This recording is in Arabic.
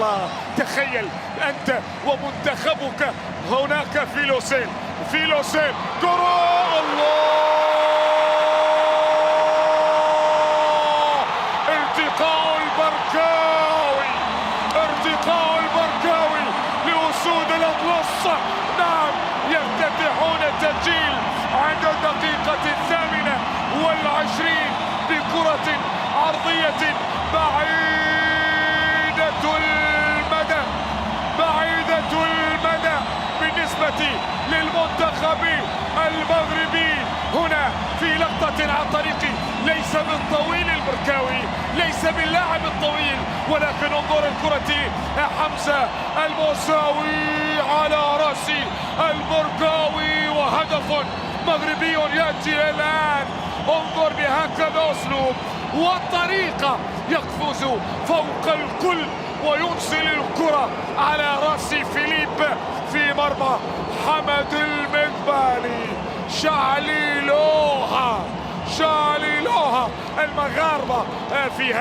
الله. تخيل أنت ومنتخبك هناك في لوسيل، كرة الله، ارتقاء البركاوي لأسود الأطلس. نعم، يفتتحون التسجيل عند الدقيقة 28 بكرة عرضية بعيدة المدى بالنسبة للمنتخب المغربي. هنا في لقطة عن طريق ليس بالطويل البركاوي، ليس باللاعب الطويل، ولكن انظر الكرة حمزة الموساوي على رأس البركاوي، وهدف مغربي يأتي الآن. انظر بهكذا أسلوب والطريقة يقفز فوق الكل ويرسل الكرة على رأس فيليب في مرمى حمد المقبالي. شعلي لوها المغاربة في